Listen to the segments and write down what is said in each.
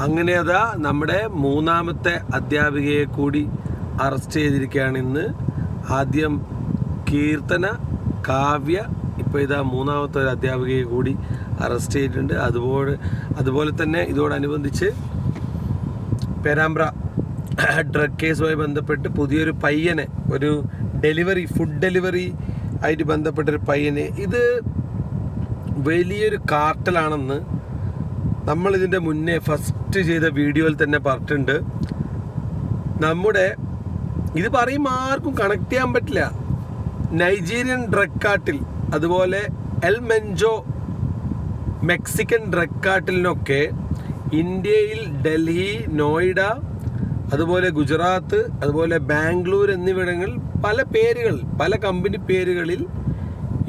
അങ്ങനെ അതാ നമ്മുടെ മൂന്നാമത്തെ അധ്യാപികയെ കൂടി അറസ്റ്റ് ചെയ്തിരിക്കുകയാണ് ഇന്ന്. ആദ്യം കീർത്തന, കാവ്യ, ഇപ്പോൾ ഇതാ മൂന്നാമത്തെ ഒരു അധ്യാപികയെ കൂടി അറസ്റ്റ് ചെയ്തിട്ടുണ്ട്. അതുപോലെ തന്നെ ഇതോടനുബന്ധിച്ച് പേരാമ്പ്ര ഡ്രഗ് കേസുമായി ബന്ധപ്പെട്ട് പുതിയൊരു പയ്യനെ, ഒരു ഫുഡ് ഡെലിവറി ആയിട്ട് ബന്ധപ്പെട്ടൊരു പയ്യനെ, ഇത് വലിയൊരു കാർട്ടലാണെന്ന് നമ്മളിതിൻ്റെ മുന്നേ ഫസ്റ്റ് ചെയ്ത വീഡിയോയിൽ തന്നെ പറഞ്ഞിട്ടുണ്ട്. ഇത് പറയുമ്പോൾ ആർക്കും കണക്ട് ചെയ്യാൻ പറ്റില്ല. നൈജീരിയൻ ഡ്രഗ് കാർട്ടിൽ, അതുപോലെ എൽ മെൻജോ മെക്സിക്കൻ ഡ്രഗ് കാർട്ടിലിനൊക്കെ ഇന്ത്യയിൽ ഡൽഹി, നോയിഡ, അതുപോലെ ഗുജറാത്ത്, അതുപോലെ ബാംഗ്ലൂർ എന്നിവിടങ്ങളിൽ പല കമ്പനി പേരുകളിൽ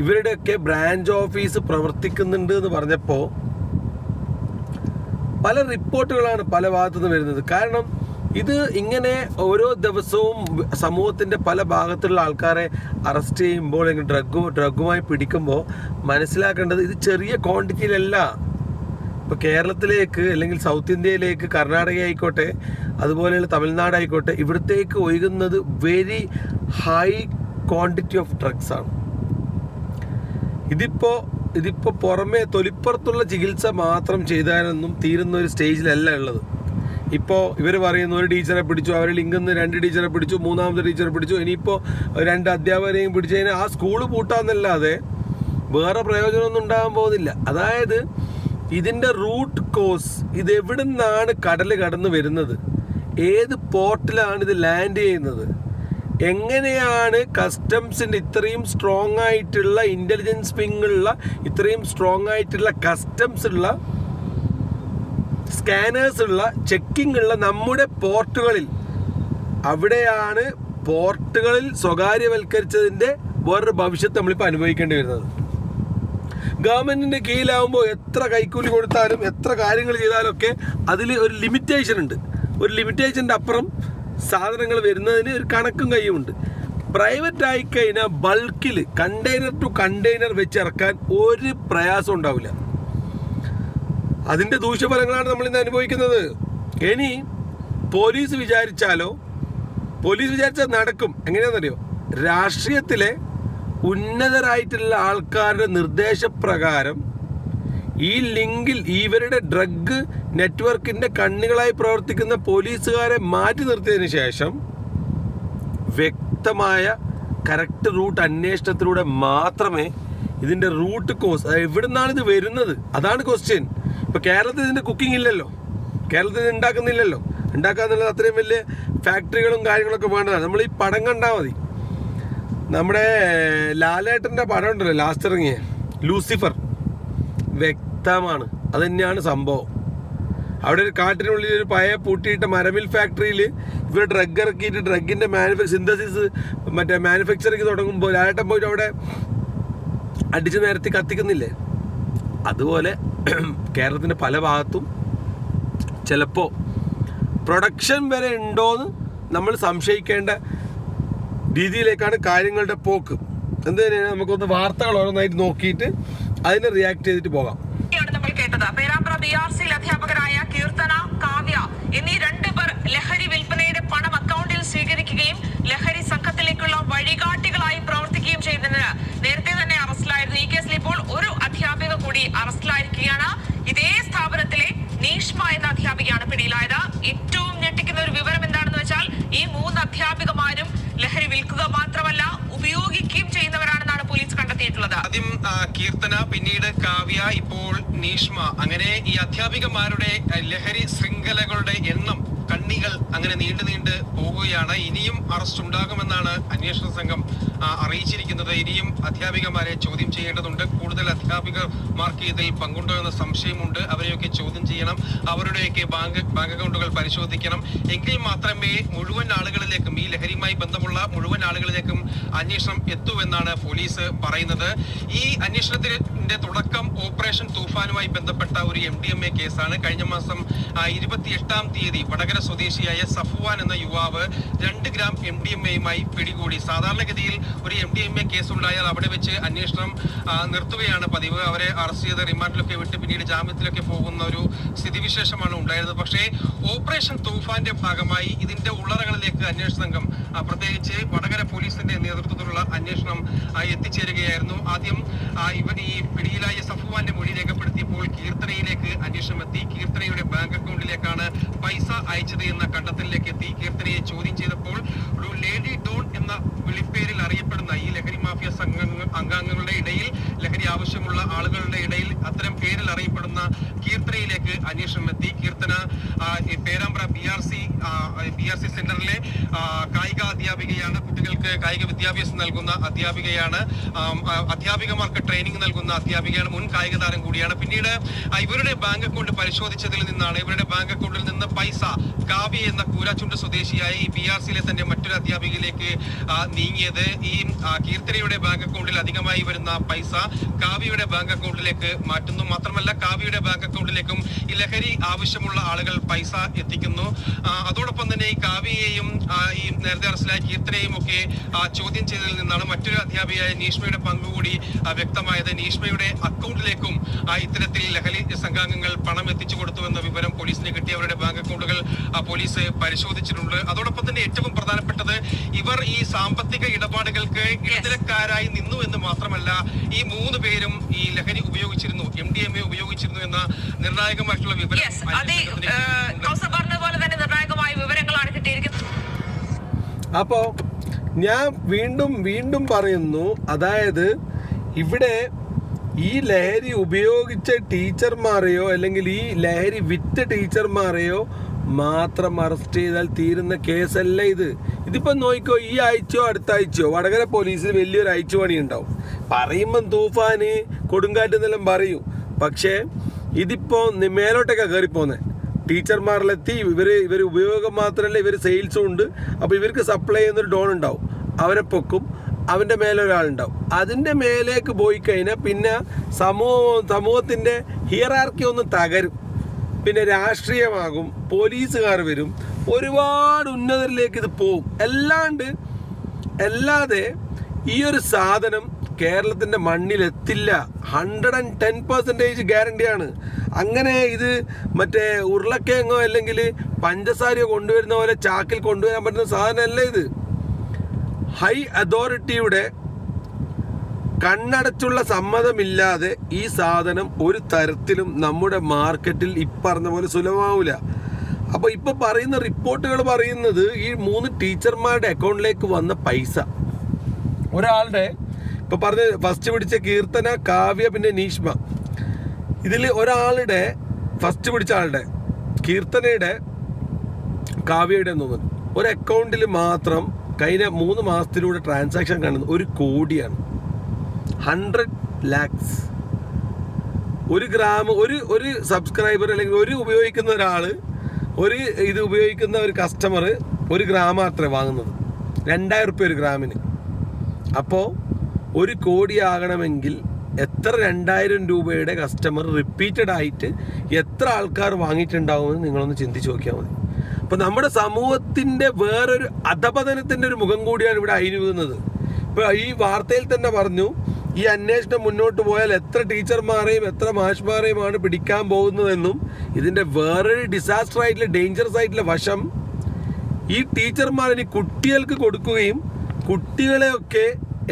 ഇവരുടെയൊക്കെ ബ്രാഞ്ച് ഓഫീസ് പ്രവർത്തിക്കുന്നുണ്ട് എന്ന് പറഞ്ഞപ്പോൾ പല റിപ്പോർട്ടുകളാണ് പല ഭാഗത്തു നിന്ന് വരുന്നത്. കാരണം ഇത് ഇങ്ങനെ ഓരോ ദിവസവും സമൂഹത്തിൻ്റെ പല ഭാഗത്തുള്ള ആൾക്കാരെ അറസ്റ്റ് ചെയ്യുമ്പോൾ, ഡ്രഗുമായി പിടിക്കുമ്പോൾ മനസ്സിലാക്കേണ്ടത് ഇത് ചെറിയ ക്വാണ്ടിറ്റിയിലല്ല. ഇപ്പോൾ കേരളത്തിലേക്ക് അല്ലെങ്കിൽ സൗത്ത് ഇന്ത്യയിലേക്ക്, കർണാടക ആയിക്കോട്ടെ, അതുപോലെയുള്ള തമിഴ്നാട് ആയിക്കോട്ടെ, ഇവിടത്തേക്ക് ഒഴുകുന്നത് very high quantity of drugs ആണ്. ഇതിപ്പോൾ പുറമെ തൊലിപ്പുറത്തുള്ള ചികിത്സ മാത്രം ചെയ്താലൊന്നും തീരുന്ന ഒരു സ്റ്റേജിലല്ല ഉള്ളത്. ഇപ്പോൾ ഇവർ പറയുന്നു ഒരു ടീച്ചറെ പിടിച്ചു, അവർ ലിംഗിൽ 2 ടീച്ചറെ പിടിച്ചു, 3ാമത്തെ ടീച്ചറെ പിടിച്ചു, ഇനിയിപ്പോൾ 2 അധ്യാപകരെയും പിടിച്ചു കഴിഞ്ഞാൽ ആ സ്കൂള് പൂട്ടാന്നല്ലാതെ വേറെ പ്രയോജനമൊന്നും ഉണ്ടാകാൻ പോകുന്നില്ല. അതായത് ഇതിൻ്റെ റൂട്ട് കോസ്, ഇത് എവിടെ നിന്നാണ് കടൽ കടന്ന് വരുന്നത്, ഏത് പോർട്ടിലാണ് ഇത് ലാൻഡ് ചെയ്യുന്നത്, എങ്ങനെയാണ് കസ്റ്റംസിൻ്റെ ഇത്രയും സ്ട്രോങ് ആയിട്ടുള്ള ഇൻ്റലിജൻസ് വിങ്ങുള്ള, ഇത്രയും സ്ട്രോങ് ആയിട്ടുള്ള കസ്റ്റംസ് ഉള്ള, സ്കാനേഴ്സ് ഉള്ള, ചെക്കിംഗ് ഉള്ള നമ്മുടെ പോർട്ടുകളിൽ, അവിടെയാണ് പോർട്ടുകളിൽ സ്വകാര്യവൽക്കരിച്ചതിൻ്റെ വേറൊരു ഭവിഷ്യത്ത് നമ്മളിപ്പോൾ അനുഭവിക്കേണ്ടി വരുന്നത്. ഗവൺമെൻറ്റിൻ്റെ കീഴിലാവുമ്പോൾ എത്ര കൈക്കൂലി കൊടുത്താലും, എത്ര കാര്യങ്ങൾ ചെയ്താലൊക്കെ അതിൽ ഒരു ലിമിറ്റേഷൻ ഉണ്ട്. ഒരു ലിമിറ്റേഷൻ്റെ അപ്പുറം സാധനങ്ങൾ വരുന്നതിന് ഒരു കണക്കും കയ്യുമുണ്ട്. പ്രൈവറ്റ് ആയിക്കഴിഞ്ഞാൽ ബൾക്കിൽ കണ്ടെയ്നർ ടു കണ്ടെയ്നർ വെച്ചിറക്കാൻ ഒരു പ്രയാസം ഉണ്ടാവില്ല. അതിൻ്റെ ദൂഷ്യഫലങ്ങളാണ് നമ്മളിന്ന് അനുഭവിക്കുന്നത്. ഇനി പോലീസ് വിചാരിച്ചാൽ നടക്കും. എങ്ങനെയാണെന്നറിയോ? രാഷ്ട്രീയത്തിലെ ഉന്നതരായിട്ടുള്ള ആൾക്കാരുടെ നിർദ്ദേശപ്രകാരം ഈ ലിങ്കിൽ ഇവരുടെ ഡ്രഗ് നെറ്റ്വർക്കിൻ്റെ കണ്ണുകളായി പ്രവർത്തിക്കുന്ന പോലീസുകാരെ മാറ്റി നിർത്തിയതിന് ശേഷം വ്യക്തമായ കറക്റ്റ് റൂട്ട് അന്വേഷണത്തിലൂടെ മാത്രമേ ഇതിൻ്റെ റൂട്ട് കോസ്, എവിടെ നിന്നാണ് ഇത് വരുന്നത്, അതാണ് ക്വസ്റ്റ്യൻ. ഇപ്പോൾ കേരളത്തിൽ ഇതിൻ്റെ കുക്കിംഗ് ഇല്ലല്ലോ, കേരളത്തിൽ ഇത് ഉണ്ടാക്കുന്നില്ലല്ലോ. ഉണ്ടാക്കാന്നുള്ളത് അത്രയും വലിയ ഫാക്ടറികളും കാര്യങ്ങളൊക്കെ വേണ്ടതാണ്. നമ്മൾ ഈ പടം കണ്ടാൽ മതി. നമ്മുടെ ലാലേട്ടൻ്റെ പടം ഉണ്ടല്ലോ ലാസ്റ്റ് ഇറങ്ങിയ ലൂസിഫർ, വ്യക്തമാണ് അത് തന്നെയാണ് സംഭവം. അവിടെ ഒരു കാട്ടിനുള്ളിൽ ഒരു പഴയ പൂട്ടിയിട്ട മരമിൽ ഫാക്ടറിയിൽ ഇവർ ഡ്രഗ് ഇറക്കിയിട്ട് ഡ്രഗിൻ്റെ മാനുഫാക്ചറിങ് തുടങ്ങുമ്പോൾ ലാലേട്ടൻ പോയിട്ട് അവിടെ അടിച്ചു നിരത്തി കത്തിക്കുന്നില്ലേ? അതുപോലെ കേരളത്തിൻ്റെ പല ഭാഗത്തും ചിലപ്പോൾ പ്രൊഡക്ഷൻ വരെ ഉണ്ടോയെന്ന് നമ്മൾ സംശയിക്കേണ്ട രീതിയിലേക്കാണ് കാര്യങ്ങളുടെ പോക്ക്. എന്തിനാണ് നമുക്കൊന്ന് വാർത്തകൾ ഓരോന്നായിട്ട് നോക്കിയിട്ട് അതിനെ റിയാക്ട് ചെയ്തിട്ട് പോകാം. നമ്മൾ കേട്ടത് പേരാമ്പ്ര BRCയിൽ അധ്യാപകരായ കീർത്തന, കാവ്യ എന്നീ 2 പേർ ലഹരി വിൽപ്പനയുടെ പണം അക്കൗണ്ടിൽ സ്വീകരിക്കുകയും ലഹരി സംഘത്തിലേക്കുള്ള വഴികാട്ടികളായി പ്രവർത്തിക്കുകയും ചെയ്തതിന് നേരത്തെ തന്നെ അറസ്റ്റിലായിരുന്നു. ഈ കേസിൽ ഇപ്പോൾ ഒരു അധ്യാപിക കൂടി അറസ്റ്റിലായിരിക്കുകയാണ്. ഇതേ സ്ഥാപനത്തിലെ നീഷ്മ എന്ന അധ്യാപികയാണ് പിടിയിലായത്. ഏറ്റവും ഞെട്ടിക്കുന്ന ഒരു വിവരം എന്താണെന്ന് വെച്ചാൽ ഈ 3 അധ്യാപികമാരും ലഹരി വിൽക്കുക മാത്രമല്ല ഉപയോഗിക്കുകയും ചെയ്യുന്നവരാണെന്നാണ് പോലീസ് കണ്ടെത്തിയിട്ടുള്ളത്. ആദ്യം കീർത്തന, പിന്നീട് കാവ്യ, ഇപ്പോൾ നീഷ്മ. അങ്ങനെ ഈ അധ്യാപികമാരുടെ ലഹരി ശൃംഖലകളുടെ എണ്ണം, കണ്ണികൾ അങ്ങനെ നീണ്ടു പോവുകയാണ്. ഇനിയും അറസ്റ്റ് ഉണ്ടാകുമെന്നാണ് അന്വേഷണ സംഘം അറിയിച്ചിരിക്കുന്നത്. ഇനിയും അധ്യാപികമാരെ ചോദ്യം ചെയ്യേണ്ടതുണ്ട്. കൂടുതൽ അധ്യാപികമാർക്ക് ഇതിൽ പങ്കുണ്ടോ എന്ന സംശയമുണ്ട്. അവരെയൊക്കെ ചോദ്യം ചെയ്യണം, അവരുടെയൊക്കെ ബാങ്ക് അക്കൗണ്ടുകൾ പരിശോധിക്കണം. എങ്കിൽ മാത്രമേ മുഴുവൻ ആളുകളിലേക്കും, ഈ ലഹരിയുമായി ബന്ധമുള്ള മുഴുവൻ ആളുകളിലേക്കും അന്വേഷണം എത്തുമെന്നാണ് പോലീസ് പറയുന്നത്. ഈ അന്വേഷണത്തിന്റെ തുടക്കം ഓപ്പറേഷൻ തൂഫാനുമായി ബന്ധപ്പെട്ട ഒരു MDMA കേസാണ്. കഴിഞ്ഞ മാസം 28-ാം തീയതി വടകര സ്വദേശിയായ സഫ്വാൻ എന്ന യുവാവ് 2 ഗ്രാം MDMAയുമായി പിടികൂടി. സാധാരണഗതിയിൽ ഒരു MDMA കേസ് ഉണ്ടായാൽ അവിടെ വെച്ച് അന്വേഷണം നിർത്തുകയാണ് പതിവ്. അവരെ അറസ്റ്റ് ചെയ്ത് റിമാൻഡിലൊക്കെ വിട്ട് പിന്നീട് ജാമ്യത്തിലൊക്കെ പോകുന്ന ഒരു സ്ഥിതിവിശേഷമാണ് ഉണ്ടായിരുന്നത്. പക്ഷേ ഓപ്പറേഷൻ തൂഫാന്റെ ഭാഗമായി ഇതിന്റെ ഉള്ളറകളിലേക്ക് അന്വേഷണ സംഘം, പ്രത്യേകിച്ച് വടകര പോലീസിന്റെ നേതൃത്വത്തിലുള്ള അന്വേഷണം എത്തിച്ചേരുകയായിരുന്നു. ആദ്യം ഇവർ ഈ പിടിയിലായ സഫുവാന്റെ മൊഴി രേഖപ്പെടുത്തിയപ്പോൾ കീർത്തനയിലേക്ക് അന്വേഷണം എത്തി. കീർത്തനയുടെ ബാങ്ക് അക്കൗണ്ടിലേക്കാണ് പൈസ അയച്ചത് എന്ന കണ്ടെത്തലിലേക്ക് എത്തി. കീർത്തനയെ ചോദ്യം ചെയ്തപ്പോൾ ഒരു ലേഡി ഡോൺ എന്ന വിളിപ്പേരിൽ അറിയപ്പെടുന്ന ഈ ലഹരി മാഫിയ അംഗങ്ങളുടെ ഇടയിൽ, ലഹരി ആവശ്യമുള്ള ആളുകളുടെ ഇടയിൽ അത്തരം പേരിൽ അറിയപ്പെടുന്ന കീർത്തനയിലേക്ക് അന്വേഷണം എത്തി. കീർത്തന പേരാമ്പ്ര BRC സെന്ററിലെ കായിക അധ്യാപികയാണ്. കുട്ടികൾക്ക് കായിക വിദ്യാഭ്യാസം നൽകുന്ന അധ്യാപികയാണ്. അധ്യാപികമാർക്ക് ട്രെയിനിങ് നൽകുന്ന അധ്യാപികയാണ്. മുൻ കായിക താരം കൂടിയാണ്. പിന്നീട് ഇവരുടെ ബാങ്ക് അക്കൗണ്ട് പരിശോധിച്ചതിൽ നിന്നാണ് ഇവരുടെ ബാങ്ക് അക്കൗണ്ടിൽ നിന്ന് പൈസ കാവ്യ എന്ന കൂരാച്ചുണ്ട് സ്വദേശിയായ ഈ BRCയിലെ തന്നെ മറ്റൊരു അധ്യാപികയിലേക്ക് നീങ്ങിയത്. ഈ കീർത്തനയുടെ ബാങ്ക് അക്കൗണ്ടിൽ അധികമായി വരുന്ന പൈസ കാവ്യയുടെ ബാങ്ക് അക്കൗണ്ടിലേക്ക് മാറ്റുന്നു. മാത്രമല്ല കാവ്യയുടെ ബാങ്ക് അക്കൗണ്ടിലേക്കും ഈ ലഹരി ആവശ്യമുള്ള ആളുകൾ പൈസ എത്തിക്കുന്നു. അതോടൊപ്പം തന്നെ ഈ കാവ്യയെയും ഈ നേരത്തെ അറസ്റ്റിലായ കീർത്തനയും ഒക്കെ ചോദ്യം ചെയ്തതിൽ നിന്നാണ് മറ്റൊരു അധ്യാപികയായ നീഷ്മയുടെ പങ്കുകൂടി വ്യക്തമായത്. നീഷ്മയുടെ അക്കൗണ്ടിലേക്കും ഇത്തരത്തിൽ ലഹരി സംഘാംഗങ്ങൾ പണം എത്തിച്ചു കൊടുത്തുവെന്ന വിവരം പോലീസിന് കിട്ടി. അവരുടെ ബാങ്ക് അക്കൗണ്ടുകൾ പോലീസ് പരിശോധിച്ചിട്ടുണ്ട്. അതോടൊപ്പം തന്നെ ഏറ്റവും പ്രധാനപ്പെട്ടത് ഇവർ ഈ സാമ്പത്തിക ഇടപാടുകൾക്ക് ഇടനിലക്കാരായി നിന്നു എന്ന് മാത്രമല്ല, ഈ 3 പേരും ഈ ലഹരി ഉപയോഗിച്ചിരുന്നു, MDMA ഉപയോഗിച്ചിരുന്നു എന്ന നിർണായകമായിട്ടുള്ള വിവരം പറഞ്ഞതുപോലെ തന്നെ നിർണായകമായ വിവരങ്ങളാണ് കിട്ടിയിരിക്കുന്നത്. അപ്പോ ഞാൻ വീണ്ടും പറയുന്നു, അതായത് ഇവിടെ ഈ ലഹരി ഉപയോഗിച്ച ടീച്ചർമാരെയോ അല്ലെങ്കിൽ ഈ ലഹരി വിറ്റ ടീച്ചർമാരെയോ മാത്രം അറസ്റ്റ് ചെയ്താൽ തീരുന്ന കേസല്ല ഇത്. ഇതിപ്പോൾ നോക്കിക്കോ, ഈ ആഴ്ചയോ അടുത്ത ആഴ്ചയോ വടകര പോലീസിൽ വലിയൊരു അയച്ചുപണി ഉണ്ടാവും. പറയുമ്പം തൂഫാന് കൊടുങ്കാറ്റ് എന്നെല്ലാം പറയും. പക്ഷേ ഇതിപ്പോൾ മേലോട്ടൊക്കെ കയറിപ്പോന്നെ. ടീച്ചർമാരിലെത്തി ഇവർ ഉപയോഗം മാത്രമല്ല, ഇവർ സെയിൽസും ഉണ്ട്. അപ്പോൾ ഇവർക്ക് സപ്ലൈ ചെയ്യുന്നൊരു ഡോൺ ഉണ്ടാവും, അവരെ പൊക്കും, അവൻ്റെ മേലെ ഒരാളുണ്ടാവും. അതിൻ്റെ മേലേക്ക് പോയി കഴിഞ്ഞാൽ പിന്നെ സമൂഹത്തിൻ്റെ ഹിയറാർക്കി ഒന്ന് തകരും. പിന്നെ രാഷ്ട്രീയമാകും, പോലീസുകാർ വരും, ഒരുപാട് ഉന്നതരിലേക്ക് ഇത് പോവും. അല്ലാതെ ഈ ഒരു സാധനം കേരളത്തിൻ്റെ മണ്ണിലെത്തില്ല. 110% ഗ്യാരണ്ടിയാണ്. അങ്ങനെ ഇത് മറ്റേ ഉരുളക്കിഴങ്ങോ അല്ലെങ്കിൽ പഞ്ചസാരയോ കൊണ്ടുവരുന്ന പോലെ ചാക്കിൽ കൊണ്ടുവരാൻ പറ്റുന്ന സാധനമല്ല ഇത്. ഹൈ അതോറിറ്റിയുടെ കണ്ണടച്ചുള്ള സമ്മതമില്ലാതെ ഈ സാധനം ഒരു തരത്തിലും നമ്മുടെ മാർക്കറ്റിൽ പറഞ്ഞ പോലെ സുലഭമാവില്ല. അപ്പോൾ ഇപ്പോൾ പറയുന്ന റിപ്പോർട്ടുകൾ പറയുന്നത് ഈ 3 ടീച്ചർമാരുടെ അക്കൗണ്ടിലേക്ക് വന്ന പൈസ, ഒരാളുടെ ഇപ്പോൾ പറഞ്ഞ ഫസ്റ്റ് പിടിച്ച കീർത്തന, കാവ്യ, പിന്നെ നീഷ്മ, ഇതിൽ ഒരാളുടെ ഫസ്റ്റ് പിടിച്ച ആളുടെ കീർത്തനയുടെ കാവ്യയുടെ തോന്നുന്നു ഒരു അക്കൗണ്ടിൽ മാത്രം കഴിഞ്ഞ 3 മാസത്തിലൂടെ ട്രാൻസാക്ഷൻ കാണുന്നത് 1 കോടിയാണ്. 100 lakhs. 1 ഗ്രാം ഒരു സബ്സ്ക്രൈബർ അല്ലെങ്കിൽ ഒരു ഉപയോഗിക്കുന്ന ഒരാൾ, ഇത് ഉപയോഗിക്കുന്ന ഒരു കസ്റ്റമർ 1 ഗ്രാം മാത്രമേ വാങ്ങുന്നത്. 2000 റുപ്യ 1 ഗ്രാമിന്. അപ്പോൾ 1 കോടി ആകണമെങ്കിൽ എത്ര 2000 രൂപയുടെ കസ്റ്റമർ റിപ്പീറ്റഡ് ആയിട്ട് എത്ര ആൾക്കാർ വാങ്ങിയിട്ടുണ്ടാവുമെന്ന് നിങ്ങളൊന്ന് ചിന്തിച്ച് നോക്കിയാൽ മതി. അപ്പോൾ നമ്മുടെ സമൂഹത്തിൻ്റെ വേറൊരു അധപതനത്തിൻ്റെ ഒരു മുഖം കൂടിയാണ് ഇവിടെ അഴിഞ്ഞുവീഴുന്നത്. ഇപ്പോൾ ഈ വാർത്തയിൽ തന്നെ പറഞ്ഞു, ഈ അന്വേഷണം മുന്നോട്ട് പോയാൽ എത്ര ടീച്ചർമാരെയും എത്ര മാഷ്മാരെയുമാണ് പിടിക്കാൻ പോകുന്നതെന്നും ഇതിൻ്റെ വേറൊരു ഡിസാസ്റ്റർ ആയിട്ടുള്ള ഡേഞ്ചറസ് ആയിട്ടുള്ള വശം, ഈ ടീച്ചർമാരിനി കുട്ടികൾക്ക് കൊടുക്കുകയും കുട്ടികളെയൊക്കെ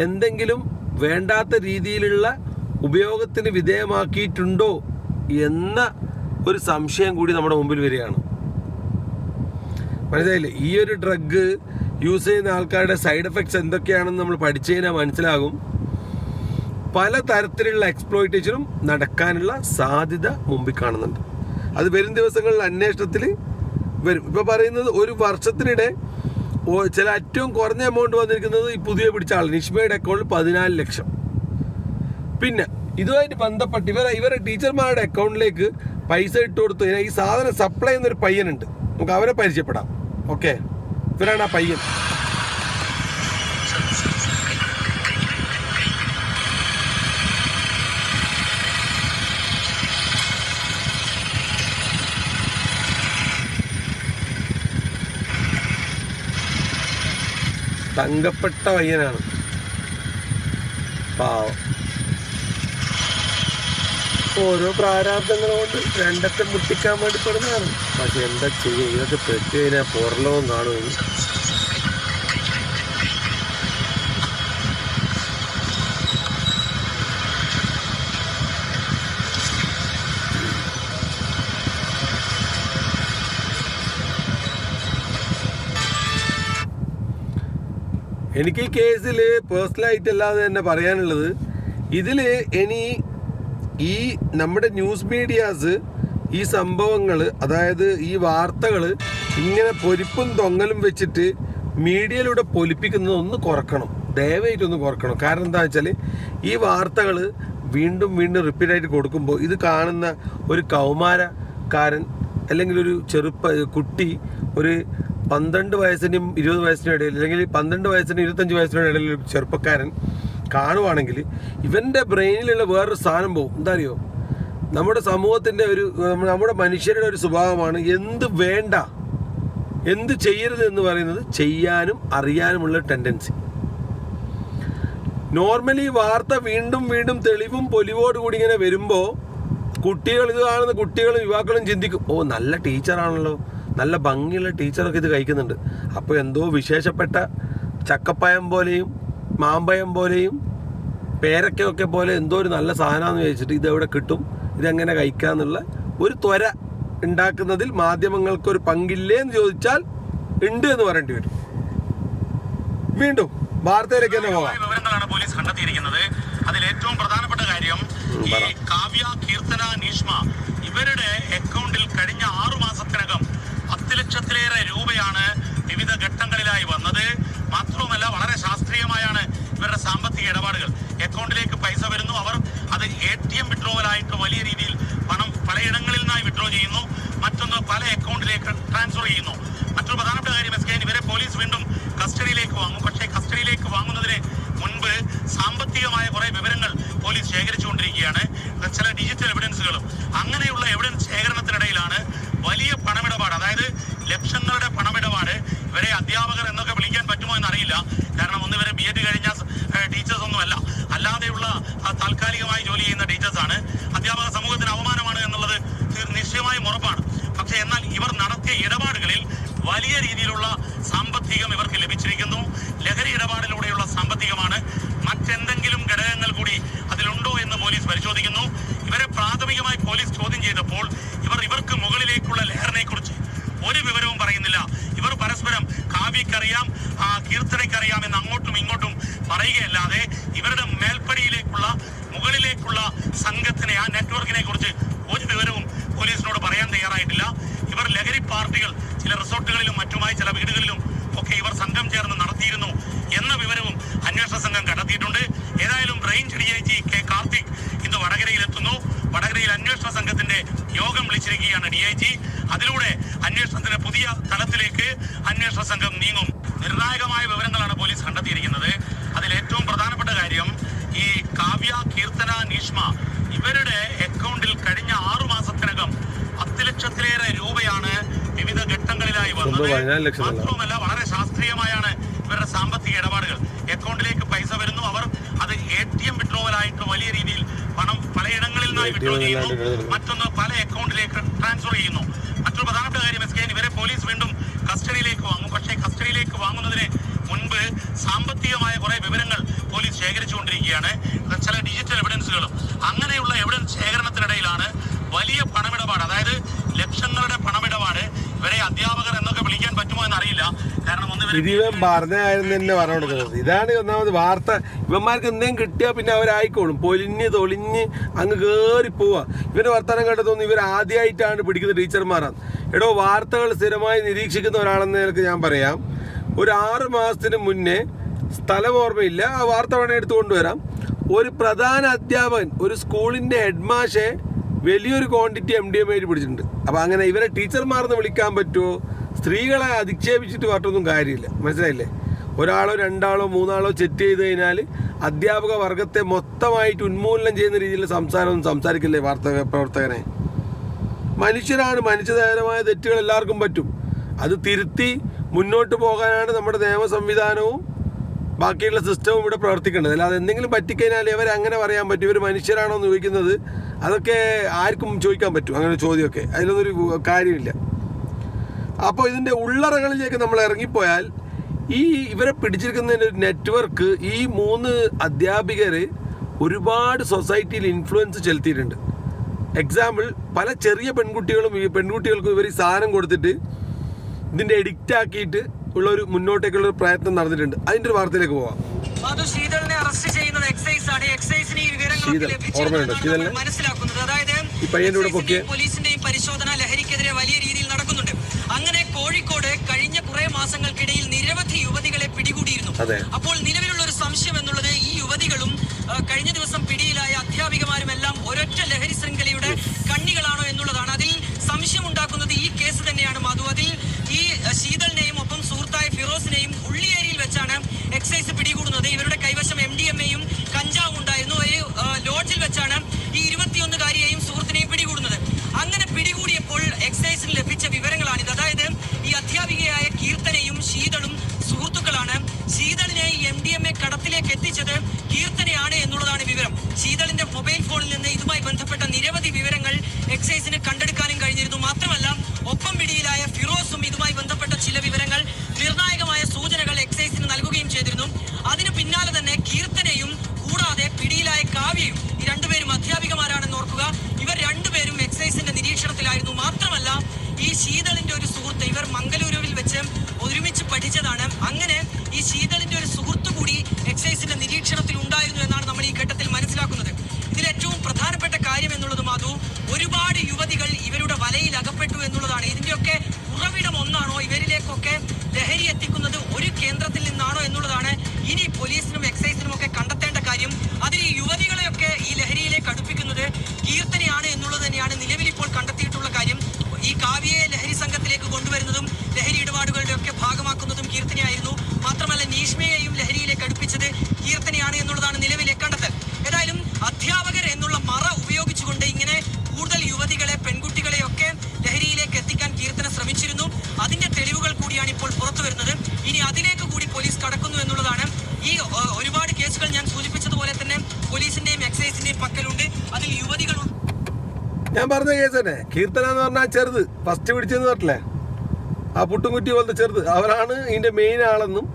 എന്തെങ്കിലും വേണ്ടാത്ത രീതിയിലുള്ള ഉപയോഗത്തിന് വിധേയമാക്കിയിട്ടുണ്ടോ എന്ന ഒരു സംശയം കൂടി നമ്മുടെ മുമ്പിൽ വരികയാണ്. മനസ്സിലായില്ലേ? ഈ ഒരു ഡ്രഗ് യൂസ് ചെയ്യുന്ന ആൾക്കാരുടെ സൈഡ് എഫക്ട്സ് എന്തൊക്കെയാണെന്ന് നമ്മൾ പഠിച്ചു കഴിഞ്ഞാൽ മനസ്സിലാകും. പല തരത്തിലുള്ള എക്സ്പ്ലോയിറ്റേഷനും നടക്കാനുള്ള സാധ്യത മുമ്പിൽ കാണുന്നുണ്ട്. അത് വരും ദിവസങ്ങളിൽ അന്വേഷണത്തിൽ വരും. ഇപ്പോൾ പറയുന്നത് 1 വർഷത്തിനിടെ ചില ഏറ്റവും കുറഞ്ഞ എമൗണ്ട് വന്നിരിക്കുന്നത് ഈ പുതിയ പിടിച്ച ആൾ നിഷ്മയുടെ അക്കൗണ്ടിൽ 14 ലക്ഷം. പിന്നെ ഇതുമായിട്ട് ബന്ധപ്പെട്ട് ഇവരെ ടീച്ചർമാരുടെ അക്കൗണ്ടിലേക്ക് പൈസ ഇട്ട് കൊടുത്തു കഴിഞ്ഞാൽ ഈ സാധനം സപ്ലൈ ചെയ്യുന്നൊരു പയ്യനുണ്ട്. നമുക്ക് അവരെ പരിചയപ്പെടാം. ഓക്കെ, ഇവരാണ് ആ പയ്യൻ. തങ്കപ്പെട്ട പയ്യനാണ്. പാവം. ഓരോ പ്രാരാബ്ദങ്ങൾ കൊണ്ട് രണ്ടത്തെ മുട്ടിക്കാൻ വേണ്ടി പെടുന്നതാണ്. പക്ഷെ എന്താ ചെയ്യുക, ഇതൊക്കെ പെട്ട് കഴിഞ്ഞാൽ പുറലോകം കാണുമെന്ന്. എനിക്ക് ഈ കേസിൽ പേഴ്സണലായിട്ടല്ലാതെ തന്നെ പറയാനുള്ളത്, ഇതിൽ ഇനി ഈ നമ്മുടെ ന്യൂസ് മീഡിയാസ് ഈ സംഭവങ്ങൾ, അതായത് ഈ വാർത്തകൾ ഇങ്ങനെ പൊരിപ്പും തൊങ്ങലും വെച്ചിട്ട് മീഡിയയിലൂടെ പൊലിപ്പിക്കുന്നത് ഒന്ന് കുറക്കണം, ദയവായിട്ടൊന്ന് കുറക്കണം. കാരണം എന്താ വെച്ചാൽ ഈ വാർത്തകൾ വീണ്ടും വീണ്ടും റിപ്പീറ്റായിട്ട് കൊടുക്കുമ്പോൾ ഇത് കാണുന്ന ഒരു കൗമാരക്കാരൻ അല്ലെങ്കിൽ ഒരു കുട്ടി, ഒരു 12 വയസ്സിനും 20 വയസ്സിനും ഇടയിൽ, അല്ലെങ്കിൽ 12 വയസ്സിനും 25 വയസ്സിനും ഇടയിൽ ഒരു ചെറുപ്പക്കാരൻ കാണുവാണെങ്കിൽ ഇവൻ്റെ ബ്രെയിനിലുള്ള വേറൊരു സാധനം പോകും. എന്താ അറിയോ, നമ്മുടെ സമൂഹത്തിൻ്റെ നമ്മുടെ മനുഷ്യരുടെ ഒരു സ്വഭാവമാണ് എന്ത് വേണ്ട, എന്ത് ചെയ്യരുത് എന്ന് പറയുന്നത് ചെയ്യാനും അറിയാനുമുള്ള ടെൻഡൻസി. നോർമലി വാർത്ത വീണ്ടും വീണ്ടും തെളിവും പൊലിവോടുകൂടി ഇങ്ങനെ വരുമ്പോൾ ഇത് കാണുന്ന കുട്ടികളും യുവാക്കളും ചിന്തിക്കും, ഓ നല്ല ടീച്ചറാണല്ലോ, നല്ല ഭംഗിയുള്ള ടീച്ചറൊക്കെ ഇത് കഴിക്കുന്നുണ്ട്, അപ്പോൾ എന്തോ വിശേഷപ്പെട്ട ചക്കപ്പയം പോലെയും മാമ്പയം പോലെയും പേരക്കയൊക്കെ പോലെ എന്തോ ഒരു നല്ല സാധനമാണെന്ന് ചോദിച്ചിട്ട് ഇതെവിടെ കിട്ടും, ഇതെങ്ങനെ കഴിക്കാന്നുള്ള ഒരു ത്വര ഉണ്ടാക്കുന്നതിൽ മാധ്യമങ്ങൾക്കൊരു പങ്കില്ലേ എന്ന് ചോദിച്ചാൽ ഉണ്ട് എന്ന് പറയേണ്ടി വരും. വീണ്ടും വാർത്തയിലേക്ക് തന്നെ പോകാം. വിവരങ്ങളാണ് പോലീസ് കണ്ടെത്തിയിരിക്കുന്നത്. അതിൽ ഏറ്റവും പ്രധാനപ്പെട്ട കാര്യം, ഈ കാവ്യ, കീർത്തന, നീഷ്മ ഇവരുടെ അക്കൗണ്ടിൽ കഴിഞ്ഞ 6 മാസത്തിനകം 10 ലക്ഷത്തിലേറെ രൂപയാണ് വിവിധ ഘട്ടങ്ങളിലായി വന്നത്. മാത്രവുമല്ല, വളരെ ശാസ്ത്രീയമായാണ് ഇവരുടെ സാമ്പത്തിക ഇടപാടുകൾ. അക്കൗണ്ടിലേക്ക് പൈസ വരുന്നു, അവർ അത് ATM വിഡ്രോവലായിട്ട് വലിയ രീതിയിൽ പണം പലയിടങ്ങളിൽ നിന്നായി വിഡ്രോ ചെയ്യുന്നു, മറ്റൊന്ന് പല അക്കൗണ്ടിലേക്ക് ട്രാൻസ്ഫർ ചെയ്യുന്നു. മറ്റൊരു പ്രധാനപ്പെട്ട കാര്യം, ഇവരെ പോലീസ് വീണ്ടും കസ്റ്റഡിയിലേക്ക് വാങ്ങും. പക്ഷേ കസ്റ്റഡിയിലേക്ക് വാങ്ങുന്നതിന് മുൻപ് സാമ്പത്തികമായ കുറെ വിവരങ്ങൾ പോലീസ് ശേഖരിച്ചുകൊണ്ടിരിക്കുകയാണ്, ചില ഡിജിറ്റൽ എവിഡൻസുകളും. അങ്ങനെയുള്ള എവിഡൻസ് ശേഖരണത്തിനിടയിലാണ് വലിയ പണമിടപാട്, അതായത് ലക്ഷങ്ങളുടെ പണമിടപാട്. ഇവരെ അധ്യാപകർ എന്നൊക്കെ വിളിക്കാൻ പറ്റുമോ എന്നറിയില്ല. കാരണം ഒന്ന് ഇവരെ BEd കഴിഞ്ഞ ടീച്ചേഴ്സ് ഒന്നുമല്ല, അല്ലാതെയുള്ള താൽക്കാലികമായി ജോലി ചെയ്യുന്ന ടീച്ചേഴ്സാണ്. അധ്യാപക സമൂഹത്തിന് അവമാനമാണ് എന്നുള്ളത് നിശ്ചയമായും ഉറപ്പാണ്. പക്ഷേ എന്നാൽ ഇവർ നടത്തിയ ഇടപാടുകളിൽ വലിയ രീതിയിലുള്ള സാമ്പത്തികം ഇവർക്ക് ലഭിച്ചിരിക്കുന്നു. ലഹരി ഇടപാടിലൂടെയുള്ള സാമ്പത്തികമാണ്. മറ്റെന്തെങ്കിലും ഘടകങ്ങൾ കൂടി അതിലുണ്ടോ എന്ന് പോലീസ് പരിശോധിക്കുന്നു. ഇവരെ പ്രാഥമികമായി പോലീസ് ചോദ്യം ചെയ്തപ്പോൾ ഇവർക്ക് മുകളിലേക്കുള്ള ലഹറിനെ കുറിച്ച് ഒരു വിവരവും പറയുന്നില്ല. ഇവർ പരസ്പരം കാവ്യക്കറിയാം, കീർത്തനയ്ക്കറിയാം എന്ന് അങ്ങോട്ടും ഇങ്ങോട്ടും പറയുകയല്ലാതെ ഇവരുടെ മേൽപ്പടിയിലേക്കുള്ള മുകളിലേക്കുള്ള സംഘത്തിനെ, ആ നെറ്റ്വർക്കിനെ കുറിച്ച് ഒരു വിവരവും പോലീസിനോട് പറയാൻ തയ്യാറായിട്ടില്ല. ഇവർ ലഹരി പാർട്ടികൾ ചില റിസോർട്ടുകളിലും മറ്റുമായി ചില വീടുകളിലും ഒക്കെ ഇവർ സംഘം ചേർന്ന് നടത്തിയിരുന്നു എന്ന വിവരവും അന്വേഷണ സംഘം കണ്ടെത്തിയിട്ടുണ്ട്. ഏതായാലും റേഞ്ച് DIG K. കാർത്തിക് ഇന്ന് വടകരയിലെത്തുന്നു. വടകരയിൽ അന്വേഷണ സംഘത്തിന്റെ യോഗം വിളിച്ചിരിക്കുകയാണ് DIG. അതിലൂടെ അന്വേഷണത്തിന്റെ പുതിയ തലത്തിലേക്ക് അന്വേഷണ സംഘം നീങ്ങും. നിർണായകമായ വിവരങ്ങളാണ് പോലീസ് കണ്ടെത്തിയിരിക്കുന്നത്. അതിൽ ഏറ്റവും പ്രധാനപ്പെട്ട കാര്യം, ഈ കാവ്യ, കീർത്തന, നീഷ്മ ഇവരുടെ അക്കൗണ്ടിൽ കഴിഞ്ഞ 6 മാസത്തിനകം 10 ലക്ഷത്തിലേറെ രൂപയാണ് വിവിധ ഘട്ടങ്ങളിലായി വന്നത്. മാത്രവുമല്ല, വളരെ ശാസ്ത്രീയമായാണ് ഇവരുടെ സാമ്പത്തിക ഇടപാടുകൾ. അക്കൗണ്ടിലേക്ക് പൈസ വരുന്നു, അവർ അത് ATM വിഡ്രോവലായിട്ട് വലിയ രീതിയിൽ പണം പലയിടങ്ങളിൽ നിന്നായി വിഡ്രോ ചെയ്യുന്നു, മറ്റൊന്ന് പല അക്കൗണ്ടിലേക്ക് ട്രാൻസ്ഫർ ചെയ്യുന്നു. മറ്റൊരു പ്രധാനപ്പെട്ട കാര്യം, ഇവരെ പോലീസ് വീണ്ടും കസ്റ്റഡിയിലേക്ക് വാങ്ങും. പക്ഷേ കസ്റ്റഡിയിലേക്ക് വാങ്ങുന്നതിന് മുൻപ് സാമ്പത്തികമായ കുറെ വിവരങ്ങൾ പോലീസ് ശേഖരിച്ചുകൊണ്ടിരിക്കുകയാണ്, ചില ഡിജിറ്റൽ എവിഡൻസുകളും. അങ്ങനെയുള്ള എവിഡൻസ് ശേഖരണത്തിനിടയിലാണ് വലിയ പണമിടപാട്, അതായത് ലക്ഷങ്ങളുടെ പണമിടപാട്. ഇവരെ അധ്യാപകർ എന്നൊക്കെ വിളിക്കാൻ പറ്റുമോ എന്നറിയില്ല. കാരണം ഇവൻ പറഞ്ഞ കാര്യം തന്നെ പറഞ്ഞു കൊടുക്കുന്നത്. ഇതാണ് ഒന്നാമത് വാർത്ത. ഇവന്മാർക്ക് എന്തെങ്കിലും കിട്ടിയാൽ പിന്നെ അവരായിക്കോളും, പൊലിഞ്ഞ് തൊളിഞ്ഞ് അങ്ങ് കയറി പോവാ. ഇവന്റെ വർത്തമാനം കേട്ട് തോന്നുന്നു ഇവർ ആദ്യമായിട്ടാണ് പിടിക്കുന്ന ടീച്ചർമാരാണ്. എടോ, വാർത്തകൾ സ്ഥിരമായി നിരീക്ഷിക്കുന്ന ഒരാളെന്ന നിലക്ക് ഞാൻ പറയാം, ഒരു 6 മാസത്തിന് മുന്നേ, സ്ഥലം ഓർമ്മയില്ല, ആ വാർത്ത വേണേ എടുത്തു കൊണ്ടുവരാം, ഒരു പ്രധാന അധ്യാപകൻ ഒരു സ്കൂളിന്റെ ഹെഡ് മാഷെ വലിയൊരു ക്വാണ്ടിറ്റി MDMA പിടിച്ചിട്ടുണ്ട്. അപ്പം അങ്ങനെ ഇവരെ ടീച്ചർമാർന്ന് വിളിക്കാൻ പറ്റുമോ? സ്ത്രീകളെ അധിക്ഷേപിച്ചിട്ട് പറഞ്ഞൊന്നും കാര്യമില്ല, മനസ്സിലായില്ലേ? ഒരാളോ 2 ആളോ 3 ആളോ ചെറ്റ് ചെയ്ത് കഴിഞ്ഞാൽ അധ്യാപക വർഗത്തെ മൊത്തമായിട്ട് ഉന്മൂലനം ചെയ്യുന്ന രീതിയിലുള്ള സംസാരമൊന്നും സംസാരിക്കില്ലേ വാർത്താ പ്രവർത്തകനെ? മനുഷ്യരാണ്, മനുഷ്യതരമായ തെറ്റുകൾ എല്ലാവർക്കും പറ്റും. അത് തിരുത്തി മുന്നോട്ട് പോകാനാണ് നമ്മുടെ നിയമ സംവിധാനവും ബാക്കിയുള്ള സിസ്റ്റവും ഇവിടെ പ്രവർത്തിക്കേണ്ടത്. അല്ലാതെ എന്തെങ്കിലും പറ്റിക്കഴിഞ്ഞാൽ ഇവർ അങ്ങനെ പറയാൻ പറ്റും, ഇവർ മനുഷ്യരാണോ എന്ന് ചോദിക്കുന്നത് അതൊക്കെ ആർക്കും ചോദിക്കാൻ പറ്റും. അങ്ങനെ ചോദ്യമൊക്കെ അതിലൊന്നൊരു കാര്യമില്ല. അപ്പോൾ ഇതിൻ്റെ ഉള്ളറകളിലേക്ക് നമ്മൾ ഇറങ്ങിപ്പോയാൽ ഇവരെ പിടിച്ചിരിക്കുന്നതിൻ്റെ ഒരു നെറ്റ്വർക്ക്, ഈ 3 അധ്യാപികർ ഒരുപാട് സൊസൈറ്റിയിൽ ഇൻഫ്ലുവൻസ് ചെലുത്തിയിട്ടുണ്ട്. എക്സാമ്പിൾ, പല ചെറിയ പെൺകുട്ടികൾക്കും ഇവർ ഈ സാധനം കൊടുത്തിട്ട് ഇതിൻ്റെ എഡിക്റ്റ് ആക്കിയിട്ട് ഉള്ളൊരു മുന്നോട്ടേക്കുള്ളൊരു പ്രയത്നം നടന്നിട്ടുണ്ട്. അതിൻ്റെ ഒരു വാർത്തയിലേക്ക് പോവാം. ശീതളിനെ അറസ്റ്റ് ചെയ്യുന്നത് എക്സൈസ് ആണ്. എക്സൈസിന് ഈ വിവരങ്ങളൊക്കെ ലഭിച്ചതെന്നാണ് മനസ്സിലാക്കുന്നത്. അതായത് പോലീസിന്റെയും പരിശോധന ലഹരിക്കെതിരെ വലിയ രീതിയിൽ നടക്കുന്നുണ്ട്. അങ്ങനെ കോഴിക്കോട് കഴിഞ്ഞ കുറെ മാസങ്ങൾക്കിടയിൽ നിരവധി യുവതികളെ പിടികൂടിയിരുന്നു. അപ്പോൾ നിലവിലുള്ള ഒരു സംശയം എന്നുള്ളത് ഈ യുവതികളും കഴിഞ്ഞ ദിവസം പിടിയിലായ അധ്യാപികമാരുമെല്ലാം ഒരൊറ്റ ലഹരി ശൃംഖലയുടെ കണ്ണികളാണോ എന്നുള്ളതാണ്. അതിൽ സംശയമുണ്ടാക്കുന്നത് ഈ കേസ് തന്നെയാണ് മധു. അതിൽ ഈ ശീതളിനെയും ഒപ്പം സുഹൃത്തായ ഫിറോസിനെയും ഉള്ളിയേരിയിൽ വെച്ചാണ് എക്സൈസ് പിടികൂടുന്നത്. ഇവരുടെ കൈവശം MDMA-യും കഞ്ചാവും ഉണ്ടായിരുന്നു. ഒരു ലോഡ്ജിൽ വെച്ചാണ് ഈ 21-കാരിയെയും സുഹൃത്തിനെയും പിടികൂടുന്നത്. അങ്ങനെ പിടികൂടിയപ്പോൾ എക്സൈസിന് ലഭിച്ച വിവരങ്ങളാണിത്. അതായത് ഈ അധ്യാപികയായ കീർത്തനയും ശീതളും സുഹൃത്തുക്കളാണ്. ശീതളിനെ MDMA കടത്തിലേക്ക് എത്തിച്ചത് കീർത്തനയാണ് എന്നുള്ളതാണ് വിവരം. ശീതളിന്റെ മൊബൈൽ ഫോണിൽ നിന്ന് ഇതുമായി ബന്ധപ്പെട്ട നിരവധി വിവരങ്ങൾ എക്സൈസിന് കണ്ടെടുക്കാനും കഴിഞ്ഞിരുന്നു. മാത്രമല്ല, ഒപ്പം പിടിയിലായ ഫിറോസും ഇതുമായി ബന്ധപ്പെട്ട ചില വിവരങ്ങൾ, നിർണായകമായ സൂചനകൾ എക്സൈസിന് നൽകുകയും ചെയ്തിരുന്നു. അതിന് പിന്നാലെ തന്നെ കീർത്തനയും കൂടാതെ പിടിയിലായ കാവ്യയും, ഈ രണ്ടുപേരും അധ്യാപികമാരാണെന്ന് ഓർക്കുക. ഇവർ രണ്ടുപേരും എക്സൈസിന്റെ നിരീക്ഷണത്തിലായിരുന്നു. മാത്രമല്ല, ഈ ശീതളിന്റെ ഒരു സുഹൃത്ത്, ഇവർ മംഗലൂരുവിൽ വെച്ച് ഒരുമിച്ച് പഠിച്ചതാണ്. അങ്ങനെ ഈ ശീതളിന്റെ ഒരു സുഹൃത്തു കൂടി എക്സൈസിന്റെ നിരീക്ഷണത്തിൽ ഉണ്ടായിരുന്നു എന്നാണ് നമ്മൾ ഈ ഘട്ടത്തിൽ മനസ്സിലാക്കുന്നത്. ഇതിൽ ഏറ്റവും പ്രധാനപ്പെട്ട കാര്യം എന്നുള്ളത് മാധു, ഒരുപാട് യുവതികൾ ഇവരുടെ വലയിൽ അകപ്പെട്ടു എന്നുള്ളതാണ്. ഇതിന്റെയൊക്കെ ഉറവിടം ഒന്നാണോ, ഇവരിലേക്കൊക്കെ ലഹരി എത്തിക്കുന്നത് ഒരു കേന്ദ്രത്തിൽ നിന്നാണോ എന്നുള്ളതാണ് ഇനി പോലീസിനും എക്സൈസിനും ഒക്കെ കണ്ടെത്തേണ്ട കാര്യം. അതിൽ ഈ യുവതികളെയൊക്കെ ഈ ലഹരിയിലേക്ക് അടുപ്പിക്കുന്നത് കീർത്തനയാണ് എന്നുള്ളത് തന്നെയാണ് നിലവിൽ ഇപ്പോൾ കണ്ടെത്തിയിട്ടുള്ള കാര്യം. ഈ കാവ്യയെ ലഹരി സംഘത്തിലേക്ക് കൊണ്ടുവരുന്നതും ലഹരി ഇടപാടുകളുടെ ഒക്കെ ഭാഗമാക്കുന്നതും കീർത്തനയായിരുന്നു. മാത്രമല്ല, നീഷ്മയെയും ലഹരിയിലേക്ക് അടുപ്പിച്ചത് കീർത്തനയാണ് എന്നുള്ളതാണ് നിലവിലെ കണ്ടെത്തൽ. ഏതായാലും അധ്യാപകർ എന്നുള്ള മറ ഉപയോഗിച്ചുകൊണ്ട് ഇങ്ങനെ കൂടുതൽ യുവതികളെ, പെൺകുട്ടികളെയൊക്കെ ലഹരിയിലേക്ക് എത്തിക്കാൻ കീർത്തന ശ്രമിച്ചിരുന്നു. അതിന്റെ തെളിവുകൾ കൂടിയാണ് ഇപ്പോൾ പുറത്തു വരുന്നത്. ഇനി അതിലേക്ക് കൂടി പോലീസ് കടക്കുന്നു എന്നുള്ളതാണ്. ഈ ഒരുപാട് കേസുകൾ ഞാൻ സൂചിപ്പിച്ചതുപോലെ തന്നെ പോലീസിന്റെയും എക്സൈസിന്റെയും പക്കലുണ്ട്. അതിൽ യുവതികളുണ്ട്. ഞാൻ പറഞ്ഞ കേസ് തന്നെ, കീർത്തന എന്ന് പറഞ്ഞാൽ ചെറുത്, ഫസ്റ്റ് പിടിച്ചെന്ന് പറഞ്ഞില്ലേ, ആ പുട്ടുംകുറ്റി പോലത്തെ ചെറുത്, അവരാണ് ഇതിൻ്റെ മെയിൻ ആളെന്നും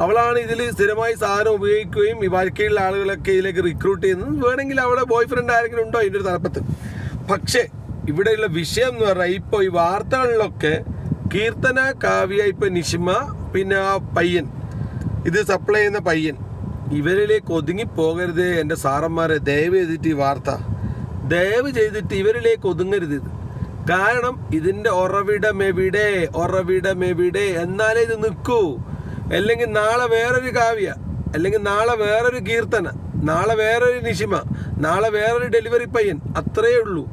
അവളാണ് ഇതിൽ സ്ഥിരമായി സാധനം ഉപയോഗിക്കുകയും ഈ ബാക്കിയുള്ള ആളുകളൊക്കെ ഇതിലേക്ക് റിക്രൂട്ട് ചെയ്യുന്നത്. വേണമെങ്കിൽ അവിടെ ബോയ് ഫ്രണ്ട് ആരെങ്കിലും ഉണ്ടോ അതിൻ്റെ ഒരു തലപ്പത്ത്. പക്ഷേ ഇവിടെയുള്ള വിഷയം എന്ന് പറഞ്ഞാൽ, ഇപ്പോൾ ഈ വാർത്തകളിലൊക്കെ കീർത്തന, കാവ്യ, ഇപ്പം നിഷിമ, പിന്നെ ആ പയ്യൻ, ഇത് സപ്ലൈ ചെയ്യുന്ന പയ്യൻ, ഇവരിലേക്ക് ഒതുങ്ങിപ്പോകരുത് എൻ്റെ സാറന്മാരെ. ദയവ് ചെയ്തിട്ട് ഈ വാർത്ത ദയവ് ചെയ്തിട്ട് ഇവരിലേക്ക് ഒതുങ്ങരുത്. ഇത് കാരണം ഇതിൻ്റെ ഉറവിടം എവിടെ എന്നാലേ ഇത് നിൽക്കൂ. അല്ലെങ്കിൽ നാളെ വേറൊരു കാവ്യ, അല്ലെങ്കിൽ നാളെ വേറൊരു കീർത്തന, നാളെ വേറൊരു നിഷിമ, നാളെ വേറൊരു ഡെലിവറി പയ്യൻ. അത്രയേ ഉള്ളൂ.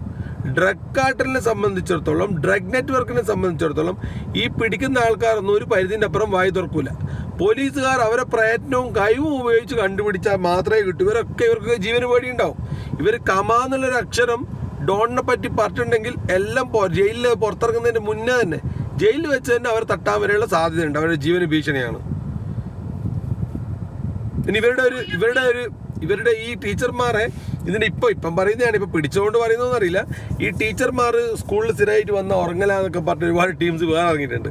ഡ്രഗ് കാർട്ടലിനെ സംബന്ധിച്ചിടത്തോളം, ഡ്രഗ് നെറ്റ്വർക്കിനെ സംബന്ധിച്ചിടത്തോളം ഈ പിടിക്കുന്ന ആൾക്കാരൊന്നും ഒരു പരിധിൻ്റെ അപ്പുറം വായി തുറക്കൂല. പോലീസുകാർ അവരെ പ്രയത്നവും കഴിവും ഉപയോഗിച്ച് കണ്ടുപിടിച്ചാൽ മാത്രമേ കിട്ടൂ. ഇവർക്ക് ജീവന് പേടിയുണ്ടാവും. ഇവർ കമാന്നുള്ളൊരു അക്ഷരം ഡോണിനെ പറ്റി പറഞ്ഞിട്ടുണ്ടെങ്കിൽ എല്ലാം ജയിലിൽ പുറത്തിറങ്ങുന്നതിന് മുന്നേ തന്നെ ജയിലിൽ വെച്ച് തന്നെ അവർ തട്ടാൻ വരെയുള്ള സാധ്യതയുണ്ട്. അവരുടെ ജീവന് ഭീഷണിയാണ്. ഇനി ഇവരുടെ ഈ ടീച്ചർമാരെ ഇതിൻ്റെ ഇപ്പം പറയുന്നതാണ്, ഇപ്പം പിടിച്ചുകൊണ്ട് പറയുന്നതെന്ന് അറിയില്ല. ഈ ടീച്ചർമാർ സ്കൂളിൽ സ്ഥിരമായിട്ട് വന്ന ഉറങ്ങലാന്നൊക്കെ പറഞ്ഞ ഒരുപാട് ടീംസ് വേറെ ഇറങ്ങിയിട്ടുണ്ട്.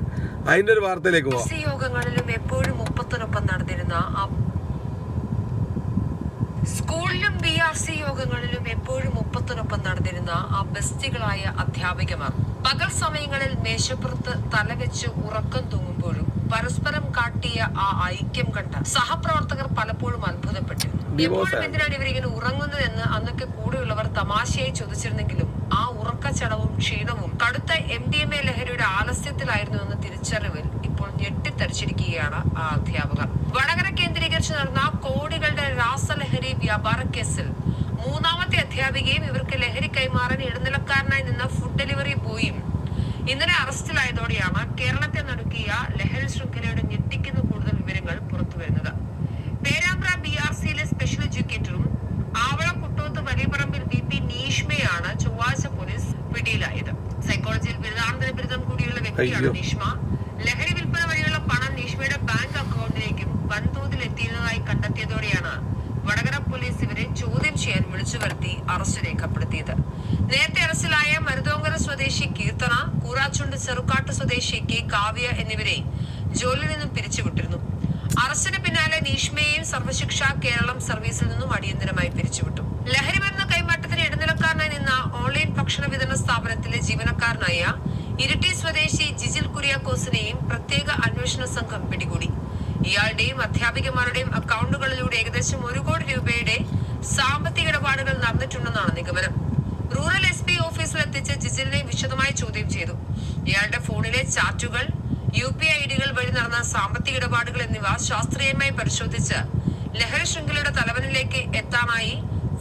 അതിൻ്റെ ഒരു വാർത്തയിലേക്ക് പോവാം. യോഗങ്ങളിലും എപ്പോഴും ഒപ്പത്തിനൊപ്പം നടന്നിരുന്ന സ്കൂളിലും BRC യോഗങ്ങളിലും എപ്പോഴും ഒപ്പത്തിനൊപ്പം നടന്നിരുന്ന ആ ബെസ്റ്റികളായ അധ്യാപികമാർ പകൽ സമയങ്ങളിൽ മേശപ്പുറത്ത് തലവെച്ച് ഉറക്കം തൂങ്ങുമ്പോഴും പരസ്പരം കാട്ടിയ ആ ഐക്യം കണ്ട സഹപ്രവർത്തകർ പലപ്പോഴും അത്ഭുതപ്പെട്ടിരുന്നു. എപ്പോഴും എന്തിനാണ് ഇവരിങ്ങനെ ഉറങ്ങുന്നത് എന്ന് അന്നൊക്കെ കൂടെയുള്ളവർ തമാശയായി ചോദിച്ചിരുന്നെങ്കിലും ആ ഉറക്കച്ചടവും ക്ഷീണവും കടുത്ത MDMA ലഹരിയുടെ ആലസ്യത്തിലായിരുന്നു എന്ന തിരിച്ചറിവിൽ ഇപ്പോൾ ഞെട്ടിത്തരിച്ചിരിക്കുകയാണ് ആ അധ്യാപകർ. വടകര കേന്ദ്രീകരിച്ച് നടന്ന കോടികളുടെ രാസലഹരി വ്യാപാര കേസിൽ 3ാമത്തെ അധ്യാപികയും ഇവർക്ക് ലഹരി കൈമാറാൻ ഇടനിലക്കാരനായി നിന്ന ഫുഡ് ഡെലിവറി ബോയും ഇന്നലെ അറസ്റ്റിലായതോടെയാണ് കേരളത്തെ നടുക്കിയ ലഹരി ശൃംഖലയുടെ ഞെട്ടിക്കുന്ന കൂടുതൽ വിവരങ്ങൾ പുറത്തുവരുന്നത്. പേരാമ്പ്ര BRCയിലെ സ്പെഷ്യൽ എഡ്യൂക്കേറ്ററും ആവളം കുട്ടോത്ത് വലിയപറമ്പിൽ VP നീഷ്മയാണ് ചൊവ്വാഴ്ച പോലീസ് പിടിയിലായത്. സൈക്കോളജിയിൽ ബിരുദാനന്തര ബിരുദം കൂടിയുള്ള വ്യക്തിയാണ് നീഷ്മ. ലഹരി വിൽപ്പന വഴിയുള്ള പണം നീഷ്മയുടെ ബാങ്ക് അക്കൗണ്ടിലേക്കും വൻതോതിൽ എത്തിയ കണ്ടെത്തിയതോടെയാണ് വടകര പോലീസ് ഇവരെ ചോദ്യം ചെയ്യാൻ വിളിച്ചു വരുത്തി അറസ്റ്റ് രേഖപ്പെടുത്തിയത്. നേരത്തെ അറസ്റ്റിലായ മരുതോങ്കര സ്വദേശി കീർത്തന, കൂറാച്ചുണ്ട് ചെറുക്കാട്ട് സ്വദേശി കെ കാവ്യ എന്നിവരെ ജോലിയിൽ നിന്നും പിരിച്ചുവിട്ടിരുന്നു. അറസ്റ്റിന് പിന്നാലെ നീഷ്മയെയും സർവശിക്ഷ കേരളം സർവീസിൽ നിന്നും അടിയന്തരമായി പിരിച്ചുവിട്ടു. ലഹരിമരുന്ന് കൈമാറ്റത്തിന് ഇടനിലക്കാരനായി നിന്ന ഓൺലൈൻ ഭക്ഷണ വിതരണ സ്ഥാപനത്തിലെ ജീവനക്കാരനായ ഇരിട്ടി സ്വദേശി ജിജിൽ കുര്യാക്കോസിനെയും പ്രത്യേക അന്വേഷണ സംഘം പിടികൂടി. ഇയാളുടെയും അധ്യാപികമാരുടെയും അക്കൗണ്ടുകളിലൂടെ ഏകദേശം 1 കോടി രൂപയുടെ സാമ്പത്തിക ഇടപാടുകൾ നടന്നിട്ടുണ്ടെന്നാണ് നിഗമനം. റൂറൽ SP ഓഫീസിൽ എത്തിച്ച് ജിജിലിനെ വിശദമായി ചോദ്യം ചെയ്തു. ഇയാളുടെ ഫോണിലെ ചാറ്റുകൾ, UPI ഐഡികൾ വഴി നടന്ന സാമ്പത്തിക ഇടപാടുകൾ എന്നിവ ശാസ്ത്രീയമായി പരിശോധിച്ച് ലഹരി ശൃംഖലയുടെ തലവനിലേക്ക് എത്താനായി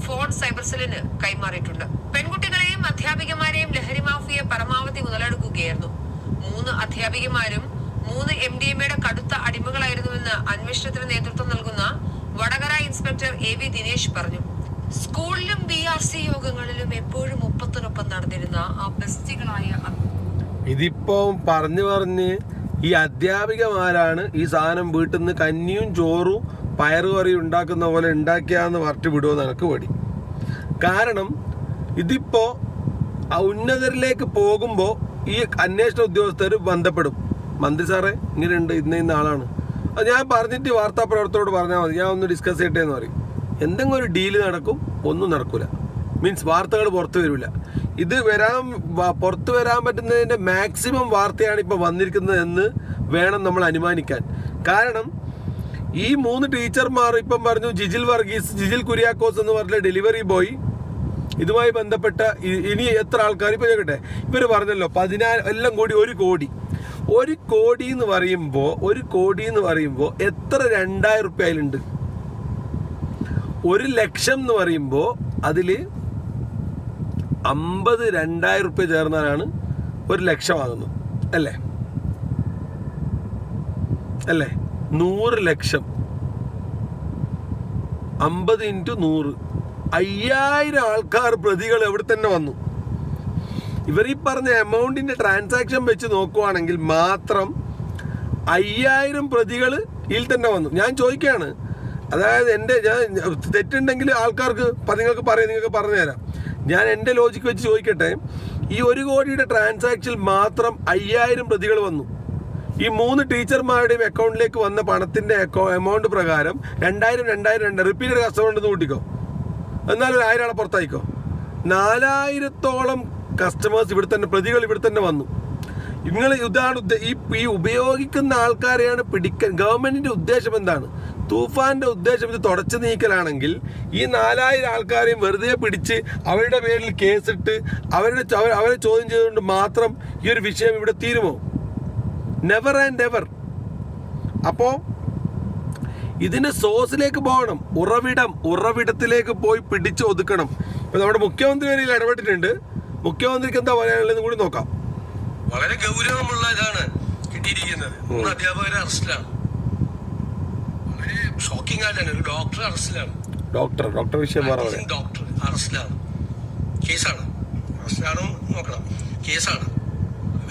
ഫോൺ സൈബർ സെല്ലിന് കൈമാറിയിട്ടുണ്ട്. പെൺകുട്ടികളെയും അധ്യാപികമാരെയും ലഹരി മാഫിയ പരമാവധി മുതലെടുക്കുകയായിരുന്നു. 3 അധ്യാപികമാരും 3 MDMAയുടെ കടുത്ത അടിമകളായിരുന്നുവെന്ന് അന്വേഷണത്തിന് നേതൃത്വം നൽകുന്ന വടകര ഇൻസ്പെക്ടർ AV ദിനേശ് പറഞ്ഞു. സ്കൂളിലും BRC യോഗങ്ങളിലും എപ്പോഴും ഒപ്പത്തിനൊപ്പം നടന്നിരുന്ന ആ ബെസ്റ്റികളായ ഇതിപ്പോ പറഞ്ഞ് ഈ അധ്യാപികമാരാണ് ഈ സാധനം വീട്ടിൽ നിന്ന് കഞ്ഞിയും ചോറും പയറുകറിയും ഉണ്ടാക്കുന്ന പോലെ ഉണ്ടാക്കിയാന്ന് പറഞ്ഞിട്ട് വിടുമെന്ന് എനിക്ക് പേടി. കാരണം ഇതിപ്പോ ഉന്നതരിലേക്ക് പോകുമ്പോൾ ഈ അന്വേഷണ ഉദ്യോഗസ്ഥർ ബന്ധപ്പെടും. മന്ത്രി സാറേ ഇങ്ങനെയുണ്ട്, ഇന്ന ആളാണ്. അത് ഞാൻ പറഞ്ഞിട്ട് വാർത്താ പ്രവർത്തകരോട് പറഞ്ഞാൽ മതി, ഞാൻ ഒന്ന് ഡിസ്കസ് ചെയ്യട്ടെ എന്ന് പറയും. എന്തെങ്കിലും ഒരു ഡീല് നടക്കും, ഒന്നും നടക്കൂല. മീൻസ് വാർത്തകൾ പുറത്തു വരില്ല. ഇത് പുറത്തു വരാൻ പറ്റുന്നതിൻ്റെ മാക്സിമം വാർത്തയാണ് ഇപ്പോൾ വന്നിരിക്കുന്നത് എന്ന് വേണം നമ്മൾ അനുമാനിക്കാൻ. കാരണം ഈ 3 ടീച്ചർമാർ ഇപ്പം പറഞ്ഞു, ജിജിൽ കുര്യാക്കോസ് എന്ന് പറഞ്ഞ ഡെലിവറി ബോയ്, ഇതുമായി ബന്ധപ്പെട്ട ഇനി എത്ര ആൾക്കാർ ഇപ്പോൾ കേട്ടെ, ഇവർ പറഞ്ഞല്ലോ 14 എല്ലാം കൂടി 1 കോടി. 1 കോടി എന്ന് പറയുമ്പോൾ എത്ര 2000 റുപ്യ അതിലുണ്ട്? 1 ലക്ഷം എന്ന് പറയുമ്പോൾ അതിൽ 50 2000 റുപ്യ ചേർന്നാലാണ് 1 ലക്ഷമാകുന്നത്, അല്ലേ? 100 ലക്ഷം 50 × 100 5000 ആൾക്കാർ പ്രതികൾ എവിടെ തന്നെ വന്നു. ഇവർ ഈ പറഞ്ഞ എമൗണ്ടിന്റെ ട്രാൻസാക്ഷൻ വെച്ച് നോക്കുവാണെങ്കിൽ മാത്രം 5000 പ്രതികൾ ഇതിൽ തന്നെ വന്നു. ഞാൻ ചോദിക്കുകയാണ്, അതായത് ഞാൻ തെറ്റുണ്ടെങ്കിൽ ആൾക്കാർക്ക് നിങ്ങൾക്ക് പറഞ്ഞു തരാം. ഞാൻ എൻ്റെ ലോജിക്ക് വെച്ച് ചോദിക്കട്ടെ, ഈ 1 കോടിയുടെ ട്രാൻസാക്ഷനിൽ മാത്രം 5000 പ്രതികൾ വന്നു. ഈ 3 ടീച്ചർമാരുടെയും അക്കൗണ്ടിലേക്ക് വന്ന പണത്തിൻ്റെ എമൗണ്ട് പ്രകാരം 2000 റിപ്പീറ്റഡ് കസ്റ്റമർ ഉണ്ടെന്ന് കൂട്ടിക്കോ, എന്നാലും 1000 ആളെ പുറത്തായിക്കോ. 4000-ഓളം കസ്റ്റമേഴ്സ് പ്രതികൾ ഇവിടെ തന്നെ വന്നു. ഇതാണ് ഈ ഉപയോഗിക്കുന്ന ആൾക്കാരെയാണ് പിടിക്കാൻ. ഗവൺമെന്റിന്റെ ഉദ്ദേശം എന്താണ്? തൂഫാന്റെ ഉദ്ദേശം ഇത് തുടച്ചു നീക്കലാണെങ്കിൽ ഈ 4000 ആൾക്കാരെയും വെറുതെ പിടിച്ച് അവരുടെ പേരിൽ കേസിട്ട് അവരെ ചോദ്യം ചെയ്തുകൊണ്ട് മാത്രം ഈ ഒരു വിഷയം ഇവിടെ തീരുമോ? Never and ever. അപ്പോൾ ഇതിന് സോഴ്സിലേക്ക് പോകണം, ഉറവിടത്തിലേക്ക് പോയി പിടിച്ച് ഒതുക്കണം. ഇപ്പൊ നമ്മുടെ മുഖ്യമന്ത്രി വരെ ഇടപെട്ടിട്ടുണ്ട്. മുഖ്യമന്ത്രിക്ക് എന്താ പറയാനുള്ളതെന്ന് കൂടി നോക്കാം. വളരെ ഗൗരവമുള്ള ഇതാണ് കിട്ടിയിരിക്കുന്നത്. 3 അധ്യാപകരെ അറസ്റ്റിലാണ്. വളരെ ഷോക്കിംഗ് ആയിട്ടാണ്. ഒരു ഡോക്ടർ അറസ്റ്റിലാണ്. ഡോക്ടർ വിഷയം ഡോക്ടർ അറസ്റ്റിലാണ്. കേസാണ്. അറസ്റ്റിലാണോ നോക്കണം. കേസാണ്.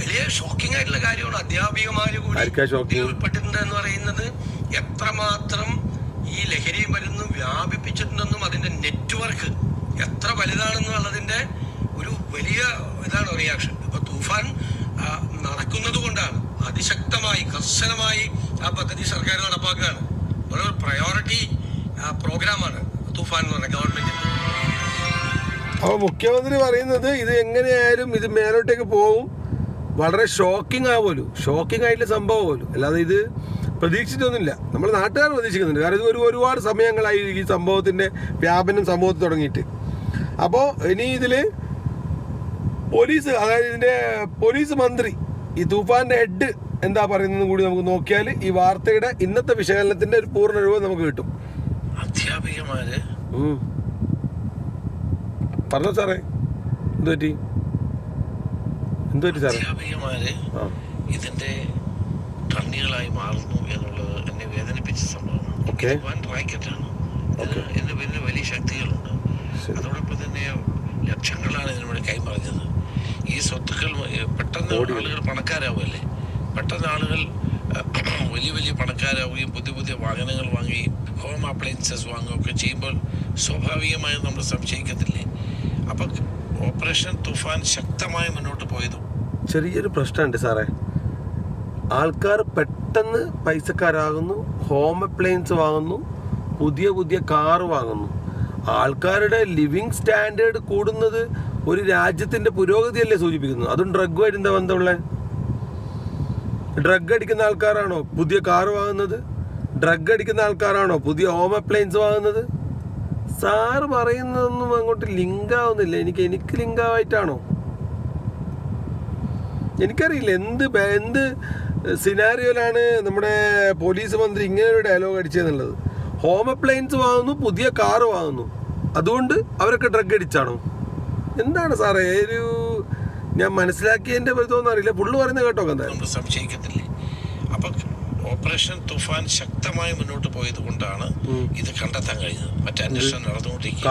വലിയ ഷോക്കിംഗ് ആയിട്ടുള്ള കാര്യമാണ്. അധ്യാപികമാര് കൂടി ഉൾപ്പെട്ടിട്ടുണ്ട് എന്ന് പറയുന്നത് എത്രമാത്രം ഈ ലഹരി മരുന്ന് വ്യാപിപ്പിച്ചിട്ടുണ്ടെന്നും അതിന്റെ നെറ്റ്വർക്ക് എത്ര വലുതാണെന്നുള്ളതിന്റെ ഒരു വലിയ ഇതാണ് റിയാക്ഷൻ. ഇപ്പൊ തൂഫാൻ നടക്കുന്നത് കൊണ്ടാണ് അതിശക്തമായി കർശനമായി ആ പദ്ധതി സർക്കാർ നടപ്പാക്കുകയാണ്. വളരെ പ്രയോറിറ്റി പ്രോഗ്രാമാണ് തൂഫാൻ എന്ന് പറഞ്ഞ ഗവൺമെന്റിന്. അപ്പോൾ മുഖ്യമന്ത്രി പറയുന്നത് ഇത് എങ്ങനെയായാലും ഇത് മേലോട്ടേക്ക് പോകും. വളരെ ഷോക്കിംഗ് ആയിട്ടുള്ള സംഭവം പോലും. അല്ലാതെ ഇത് പ്രതീക്ഷിച്ചൊന്നുമില്ല. നമ്മൾ നാട്ടുകാർ പ്രതീക്ഷിക്കുന്നുണ്ട്. കാരണം ഇത് ഒരുപാട് സമയങ്ങളായി ഈ സംഭവത്തിന്റെ വ്യാപനം സമൂഹത്തിൽ തുടങ്ങിയിട്ട്. അപ്പോൾ ഇനി ഇതിൽ പോലീസ്, അതായത് ഇതിന്റെ പോലീസ് മന്ത്രി, ഈ തൂഫാന്റെ ഹെഡ് എന്താ പറയുന്നതെന്ന് കൂടി നമുക്ക് നോക്കിയാൽ ഈ വാർത്തയുടെ ഇന്നത്തെ വിശകലനത്തിന്റെ ഒരു പൂർണ്ണ രൂപം നമുക്ക് കിട്ടും. അധ്യാപികമാര് പറഞ്ഞോ സാറേ, എന്തുപറ്റി സാറേ? അധ്യാപികമാര് ഇതിന്റെ കണ്ണികളായി മാറുന്നു എന്നുള്ളത് എന്നെ വേദനിപ്പിച്ച സംഭവമാണ്. റാക്കറ്റാണ്. ഇതിന് വലിയ വലിയ ശക്തികളുണ്ട്. അതോടൊപ്പം തന്നെ ലക്ഷങ്ങളാണ് ഇതിനോട് കൈമറിഞ്ഞത്. ഈ സ്വത്തുക്കൾ പെട്ടെന്ന് ആളുകൾ പണക്കാരാവുമല്ലേ, പെട്ടെന്ന് ആളുകൾ വലിയ വലിയ പണക്കാരാവുകയും പുതിയ പുതിയ വാഹനങ്ങൾ വാങ്ങുകയും ഹോം അപ്ലയൻസസ് വാങ്ങുകയൊക്കെ ചെയ്യുമ്പോൾ സ്വാഭാവികമായും നമ്മൾ സംശയിക്കത്തില്ലേ? അപ്പം ഓപ്പറേഷൻ തുഫാൻ ശക്തമായി മുന്നോട്ട് പോയതും ചെറിയൊരു പ്രശ്നമുണ്ട് സാറേ. ആൾക്കാർ പെട്ടെന്ന് പൈസക്കാരാകുന്നു, ഹോം അപ്ലയൻസ് വാങ്ങുന്നു, പുതിയ പുതിയ കാറ് വാങ്ങുന്നു. ആൾക്കാരുടെ ലിവിങ് സ്റ്റാൻഡേർഡ് കൂടുന്നത് ഒരു രാജ്യത്തിൻ്റെ പുരോഗതിയല്ലേ സൂചിപ്പിക്കുന്നത്? അതും ഡ്രഗുമായിട്ട് എന്താ ബന്ധമുള്ളത്? ഡ്രഗ് അടിക്കുന്ന ആൾക്കാരാണോ പുതിയ കാറ് വാങ്ങുന്നത്? ഡ്രഗ് അടിക്കുന്ന ആൾക്കാരാണോ പുതിയ ഹോം അപ്ലയൻസ് വാങ്ങുന്നത്? സാറ് പറയുന്നതൊന്നും അങ്ങോട്ട് ലിങ്ക് ആവുന്നില്ല. എനിക്ക് ലിങ്കാവായിട്ടാണോ? എനിക്കറിയില്ല എന്ത് സിനാരിയോയിലാണ് നമ്മുടെ പോലീസ് മന്ത്രി ഇങ്ങനെ ഒരു ഡയലോഗ് അടിച്ചതെന്നുള്ളത്. ഹോം അപ്ലയൻസ് വാങ്ങുന്നു, പുതിയ കാറ് വാങ്ങുന്നു, അതുകൊണ്ട് അവരൊക്കെ ഡ്രഗ് അടിച്ചാണോ? എന്താണ് സാറേ ഞാൻ മനസ്സിലാക്കിയതിൻ്റെ ഇതൊന്നും അറിയില്ല. പുള്ളു പറയുന്നത് കേട്ടോ എന്തായാലും സംശയിക്കത്തില്ലേ? അപ്പം ഓപ്പറേഷൻ തുഫാൻ ശക്തമായി മുന്നോട്ട് പോയത് കൊണ്ടാണ് ഇത് കണ്ടെത്താൻ കഴിഞ്ഞത്. മറ്റേ അന്വേഷണം നടന്നുകൊണ്ടിരിക്കും.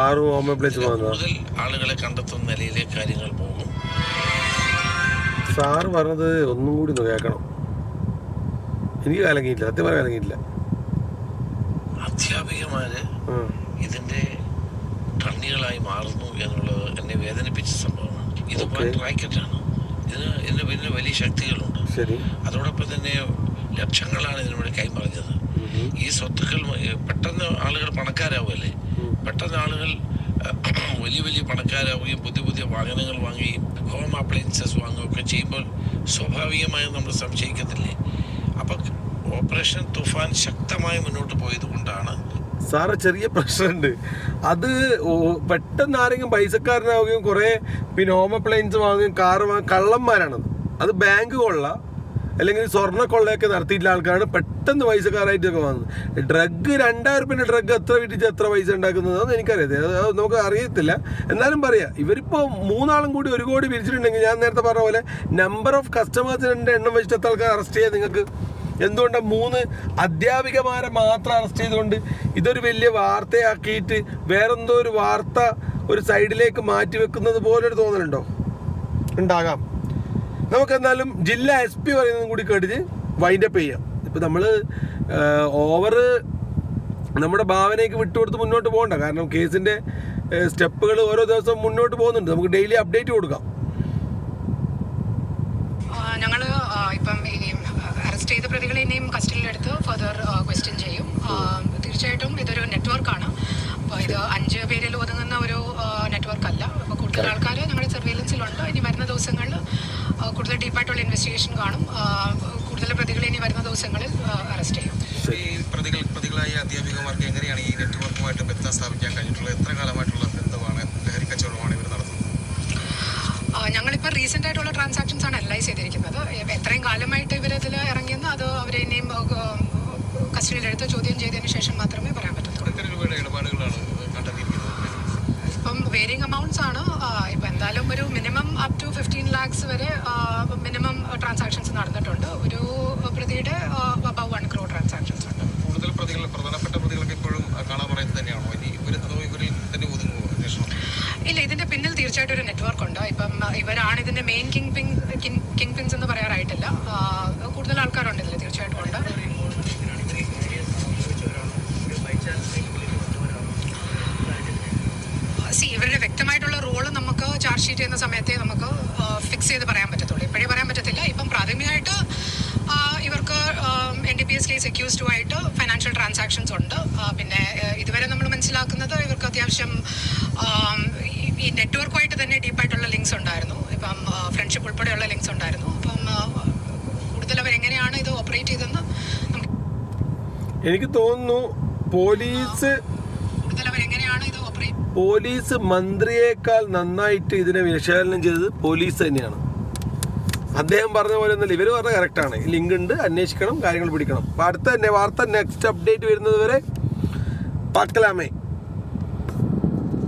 കൂടുതൽ ആളുകളെ കണ്ടെത്തുന്ന നിലയിലേക്ക് കാര്യങ്ങൾ പോകും. സാറ് പറഞ്ഞത് ഒന്നും കൂടി ഒന്ന് കേൾക്കണം. എനിക്ക് കലങ്ങിയില്ല, സത്യം പറയാൻ കലങ്ങിയില്ല. അധ്യാപികമാര് ഇതിന്റെ കണ്ണികളായി മാറുന്നു എന്നുള്ളത് എന്നെ വേദനിപ്പിച്ച സംഭവമാണ്. ഇത് റാക്കറ്റാണ്. ഇതിന് പിന്നെ വലിയ ശക്തികളുണ്ട്. അതോടൊപ്പം തന്നെ ലക്ഷങ്ങളാണ് ഇതിനൂടെ കൈമറിഞ്ഞത്. ഈ സ്വത്തുക്കൾ പെട്ടെന്ന് ആളുകൾ പണക്കാരാവുമല്ലേ, പെട്ടെന്ന് ആളുകൾ വലിയ വലിയ പണക്കാരാവുകയും പുതിയ പുതിയ വാഹനങ്ങൾ വാങ്ങുകയും ഹോം അപ്ലയൻസസ് വാങ്ങുകയൊക്കെ ചെയ്യുമ്പോൾ സ്വാഭാവികമായും നമ്മൾ സംശയിക്കത്തില്ലേ? അപ്പം ഓപ്പറേഷൻ തുഫാൻ ശക്തമായി മുന്നോട്ട് പോയത് കൊണ്ടാണ്. സാറ് ചെറിയ പ്രശ്നമുണ്ട്. അത് പെട്ടെന്ന് ആരെങ്കിലും പൈസക്കാരനാവുകയും കുറേ പിന്നെ ഹോം അപ്ലയൻസ് വാങ്ങുകയും കാറ് വാങ്ങുകയും കള്ളന്മാരാണത്. അത് ബാങ്ക് കൊള്ള അല്ലെങ്കിൽ സ്വർണ്ണ കൊള്ളയൊക്കെ നടത്തിയിട്ടുള്ള ആൾക്കാരാണ് പെട്ടെന്ന് പൈസക്കാരായിട്ടൊക്കെ വന്നത്. ഡ്രഗ് 2000 രൂപ ഡ്രഗ് എത്ര വീട്ടിൽ എത്ര പൈസ ഉണ്ടാക്കുന്നത് അതൊന്നും എനിക്കറിയത്തില്ല, അത് നമുക്ക് അറിയത്തില്ല. എന്നാലും പറയാം, ഇവരിപ്പോൾ 3 ആളും കൂടി 1 കോടി പിരിച്ചിട്ടുണ്ടെങ്കിൽ ഞാൻ നേരത്തെ പറഞ്ഞ പോലെ നമ്പർ ഓഫ് കസ്റ്റമേഴ്സിൻ്റെ എണ്ണം വെച്ചിട്ട് എത്ര ആൾക്കാർ അറസ്റ്റ് ചെയ്യാൻ നിങ്ങൾക്ക്? എന്തുകൊണ്ടാണ് 3 അധ്യാപികമാരെ മാത്രം അറസ്റ്റ് ചെയ്തുകൊണ്ട് ഇതൊരു വലിയ വാർത്തയാക്കിയിട്ട് വേറെന്തോ ഒരു വാർത്ത ഒരു സൈഡിലേക്ക് മാറ്റി വെക്കുന്നത് പോലൊരു തോന്നലുണ്ടോ? ഉണ്ടാകാം. നമുക്കെന്നാലും ജില്ലാ SP പറയുന്നതും കൂടി കേട്ടിട്ട് വൈൻഡപ്പ് ചെയ്യാം. ഇപ്പം നമ്മൾ നമ്മുടെ ഭാവനയ്ക്ക് വിട്ടുകൊടുത്ത് മുന്നോട്ട് പോകണ്ട. കാരണം കേസിൻ്റെ സ്റ്റെപ്പുകൾ ഓരോ ദിവസം മുന്നോട്ട് പോകുന്നുണ്ട്. നമുക്ക് ഡെയിലി അപ്ഡേറ്റ് കൊടുക്കാം. ഞങ്ങൾ ഇപ്പം അറസ്റ്റ് ചെയ്ത പ്രതികളെ ഇനിയും കസ്റ്റഡിയിലെടുത്ത് ഫർദർ ക്വസ്റ്റ്യൻ ചെയ്യും. തീർച്ചയായിട്ടും ഇതൊരു നെറ്റ്വർക്കാണ്. അപ്പോൾ ഇത് 5 പേരിൽ ഒതുങ്ങുന്ന ഒരു നെറ്റ്വർക്ക് അല്ല. അപ്പോൾ കൂടുതൽ ആൾക്കാർ ഞങ്ങളുടെ സർവൈലൻസിലുണ്ട്. ഇനി വരുന്ന ദിവസങ്ങളിൽ കൂടുതൽ ഡീപ്പായിട്ടുള്ള ഇൻവെസ്റ്റിഗേഷൻ കാണും. കൂടുതൽ പ്രതികളെ ഇനി വരുന്ന ദിവസങ്ങളിൽ അറസ്റ്റ് ചെയ്യും. ഈ പ്രതികളായ അധ്യാപികമാർക്ക് എങ്ങനെയാണ് ഈ നെറ്റ്വർക്കുമായിട്ട് ബന്ധം സ്ഥാപിക്കാൻ കഴിഞ്ഞിട്ടുള്ളത്? എത്ര കാലമായിട്ടുള്ള ബന്ധമാണ്, ലഹരി കച്ചവടമാണ് ഇവർ നടത്തുന്നത്? ഞങ്ങളിപ്പോൾ റീസെൻ്റ് ആയിട്ടുള്ള ട്രാൻസാക്ഷൻസ് ആണ് അനലൈസ് ചെയ്തിരിക്കുന്നത്. എത്രയും കാലമായിട്ട് ഇവരതിൽ ഇറങ്ങിയെന്ന് അത് അവരെ ഇനിയും കസ്റ്റഡിയിലെടുത്ത് ചോദ്യം ചെയ്തതിന് ശേഷം മാത്രമേ പറയാൻ പറ്റത്തുള്ളൂ. എത്ര രൂപയുടെ ഇടപാടുകളാണ് കണ്ടെത്തിയിരിക്കുന്നത്? ഇപ്പം വേരിങ് അമൗണ്ട്സ് ആണ്. ഇപ്പം എന്തായാലും ഒരു മിനിമം അപ് ടു 15 lakhs വരെ മിനിമം ട്രാൻസാക്ഷൻസ് നടന്നിട്ടുണ്ട്. ഒരു പ്രതിയുടെ അബവ് 1 crore ട്രാൻസാക്ഷൻസ് ഉണ്ട്. കൂടുതൽ പ്രതികൾ, പ്രധാനപ്പെട്ട പ്രതികളൊക്കെ ഇപ്പോഴും കാണാൻ പറയുന്നത് തന്നെയാണോ? ഇനി ഇവരിൽ തന്നെ ഒതുങ്ങുമോ അന്വേഷണം? ഇല്ല, ഇതിന്റെ പിന്നിൽ തീർച്ചയായിട്ടും ഒരു നെറ്റ്വർക്ക് ഉണ്ട്. ഇപ്പം ഇവരാണ് ഇതിന്റെ മെയിൻ കിങ് പിൻസ് എന്ന് പറയാറായിട്ടില്ല. കൂടുതൽ ആൾക്കാരുണ്ട് ഇതിൽ, തീർച്ചയായിട്ടും ഉണ്ട്. ഇവരുടെ വ്യക്തമായിട്ടുള്ള റോള് നമുക്ക് ചാർജ് ഷീറ്റ് ചെയ്യുന്ന സമയത്തെ നമുക്ക് ഫിക്സ് ചെയ്ത് പറയാൻ പറ്റത്തുള്ളൂ. ഇപ്പോഴേ പറയാൻ പറ്റത്തില്ല. ഇപ്പം പ്രാഥമികമായിട്ട് ഇവർക്ക് NDPS കേസ് അക്യൂസ്ഡുമായിട്ട് ഫൈനാൻഷ്യൽ ട്രാൻസാക്ഷൻസ് ഉണ്ട്. പിന്നെ ഇതുവരെ നമ്മൾ മനസ്സിലാക്കുന്നത് ഇവർക്ക് അത്യാവശ്യം ഈ നെറ്റ്വർക്കുമായിട്ട് തന്നെ ഡീപ്പായിട്ടുള്ള ലിങ്ക്സ് ഉണ്ടായിരുന്നു. ഇപ്പം ഫ്രണ്ട്ഷിപ്പ് ഉൾപ്പെടെയുള്ള ലിങ്ക്സ് ഉണ്ടായിരുന്നു. അപ്പം കൂടുതൽ അവരെങ്ങനെയാണ് ഇത് ഓപ്പറേറ്റ് ചെയ്തതെന്ന് എനിക്ക് തോന്നുന്നു പോലീസ് മന്ത്രിയേക്കാൾ നന്നായിട്ട് ഇതിനെ വിശകലനം ചെയ്തത് പോലീസ് തന്നെയാണ്. അദ്ദേഹം പറഞ്ഞ പോലെ ഒന്നല്ല, ഇവർ പറഞ്ഞ കറക്റ്റാണ്. ലിങ്ക് ഉണ്ട്, അന്വേഷിക്കണം, കാര്യങ്ങൾ പിടിക്കണം. അപ്പോൾ അടുത്ത വാർത്ത നെക്സ്റ്റ് അപ്ഡേറ്റ് വരുന്നത് വരെ പാക്കലാമേ.